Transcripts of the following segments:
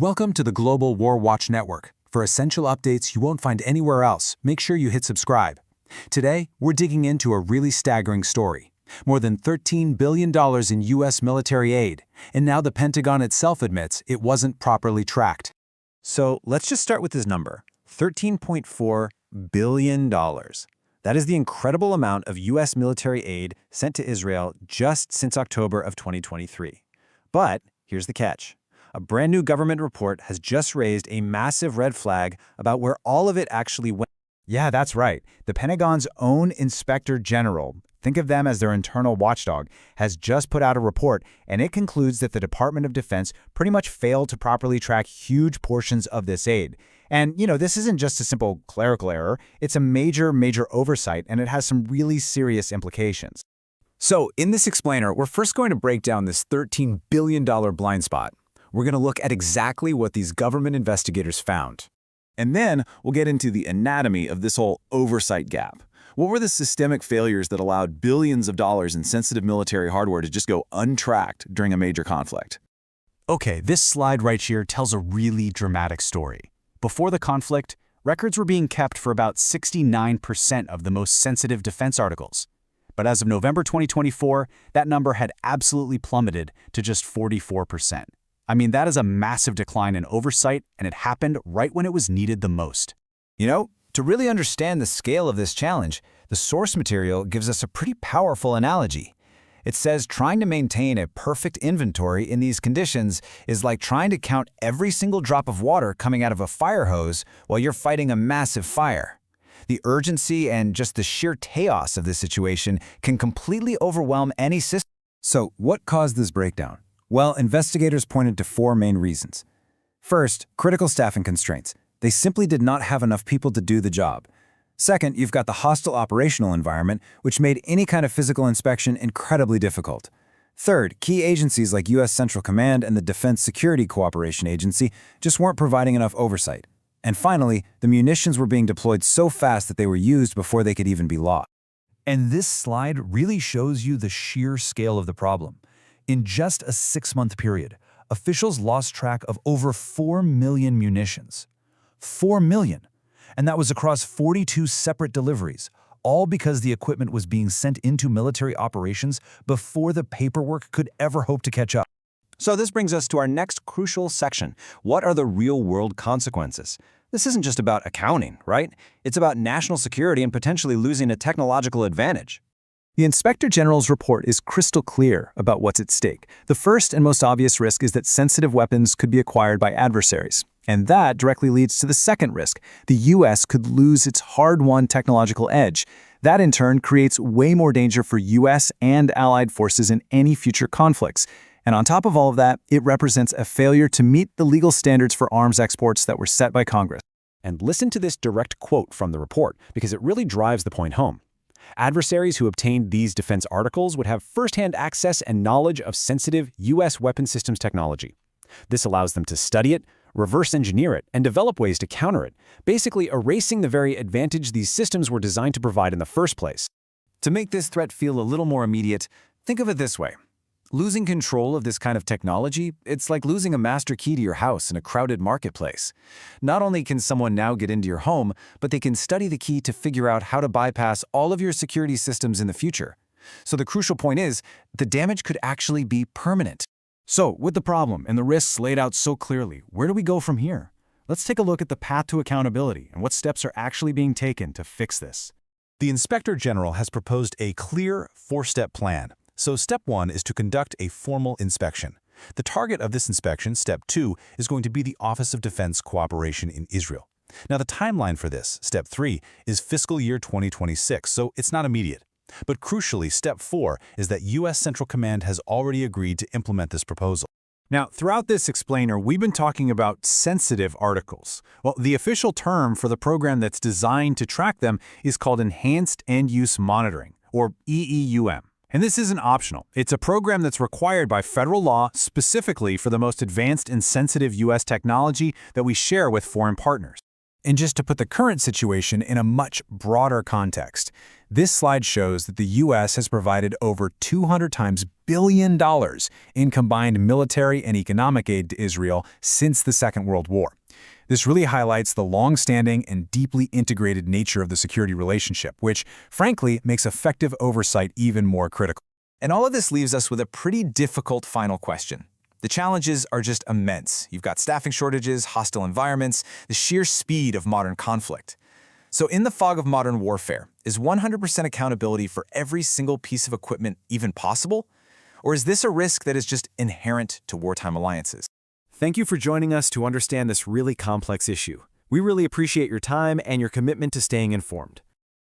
Welcome to the global WarWatch Network. For essential updates you won't find anywhere else, make sure you hit subscribe. Today, we're digging into a really staggering story. More than $13 billion in U.S. military aid, and now the Pentagon itself admits it wasn't properly tracked. So let's just start with this number, $13.4 billion. That is the incredible amount of U.S. military aid sent to Israel just since October of 2023. But here's the catch. A brand new government report has just raised a massive red flag about where all of it actually went. Yeah, that's right. The Pentagon's own Inspector General, think of them as their internal watchdog, has just put out a report, and it concludes that the Department of Defense pretty much failed to properly track huge portions of this aid. And, this isn't just a simple clerical error. It's a major oversight, and it has some really serious implications. So, in this explainer, we're first going to break down this $13 billion blind spot. We're going to look at exactly what these government investigators found. And then we'll get into the anatomy of this whole oversight gap. What were the systemic failures that allowed billions of dollars in sensitive military hardware to just go untracked during a major conflict? Okay, this slide right here tells a really dramatic story. Before the conflict, records were being kept for about 69% of the most sensitive defense articles. But as of November 2024, that number had absolutely plummeted to just 44%. I mean, that is a massive decline in oversight, and it happened right when it was needed the most. To really understand the scale of this challenge, the source material gives us a pretty powerful analogy. It says trying to maintain a perfect inventory in these conditions is like trying to count every single drop of water coming out of a fire hose while you're fighting a massive fire. The urgency and just the sheer chaos of this situation can completely overwhelm any system. So, what caused this breakdown? Well, investigators pointed to four main reasons. First, critical staffing constraints. They simply did not have enough people to do the job. Second, you've got the hostile operational environment, which made any kind of physical inspection incredibly difficult. Third, key agencies like U.S. Central Command and the Defense Security Cooperation Agency just weren't providing enough oversight. And finally, the munitions were being deployed so fast that they were used before they could even be lost. And this slide really shows you the sheer scale of the problem. In just a 6-month period, officials lost track of over 4 million munitions. 4 million! And that was across 42 separate deliveries, all because the equipment was being sent into military operations before the paperwork could ever hope to catch up. So this brings us to our next crucial section. What are the real-world consequences? This isn't just about accounting, right? It's about national security and potentially losing a technological advantage. The Inspector General's report is crystal clear about what's at stake. The first and most obvious risk is that sensitive weapons could be acquired by adversaries. And that directly leads to the second risk. The U.S. could lose its hard-won technological edge. That in turn creates way more danger for U.S. and allied forces in any future conflicts. And on top of all of that, it represents a failure to meet the legal standards for arms exports that were set by Congress. And listen to this direct quote from the report, because it really drives the point home. Adversaries who obtained these defense articles would have first-hand access and knowledge of sensitive U.S. weapon systems technology. This allows them to study it, reverse engineer it, and develop ways to counter it, basically erasing the very advantage these systems were designed to provide in the first place. To make this threat feel a little more immediate, think of it this way. Losing control of this kind of technology, it's like losing a master key to your house in a crowded marketplace. Not only can someone now get into your home, but they can study the key to figure out how to bypass all of your security systems in the future. So the crucial point is, the damage could actually be permanent. So, with the problem and the risks laid out so clearly, where do we go from here? Let's take a look at the path to accountability and what steps are actually being taken to fix this. The Inspector General has proposed a clear 4-step plan. So step 1 is to conduct a formal inspection. The target of this inspection, step 2, is going to be the Office of Defense Cooperation in Israel. Now the timeline for this, step 3, is fiscal year 2026, so it's not immediate. But crucially, step 4 is that U.S. Central Command has already agreed to implement this proposal. Now, throughout this explainer, we've been talking about sensitive articles. Well, the official term for the program that's designed to track them is called Enhanced End-Use Monitoring, or EEUM. And this isn't optional. It's a program that's required by federal law specifically for the most advanced and sensitive U.S. technology that we share with foreign partners. And just to put the current situation in a much broader context, this slide shows that the U.S. has provided over 200 times billion dollars in combined military and economic aid to Israel since the Second World War. This really highlights the long-standing and deeply integrated nature of the security relationship, which, frankly, makes effective oversight even more critical. And all of this leaves us with a pretty difficult final question. The challenges are just immense. You've got staffing shortages, hostile environments, the sheer speed of modern conflict. So in the fog of modern warfare, is 100% accountability for every single piece of equipment even possible? Or is this a risk that is just inherent to wartime alliances? Thank you for joining us to understand this really complex issue. We really appreciate your time and your commitment to staying informed.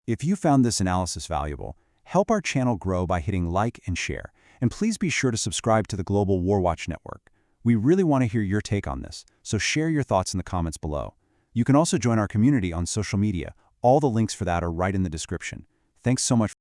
If you found this analysis valuable, help our channel grow by hitting like and share. And please be sure to subscribe to the Global WarWatch Network. We really want to hear your take on this, so share your thoughts in the comments below. You can also join our community on social media. All the links for that are right in the description. Thanks so much.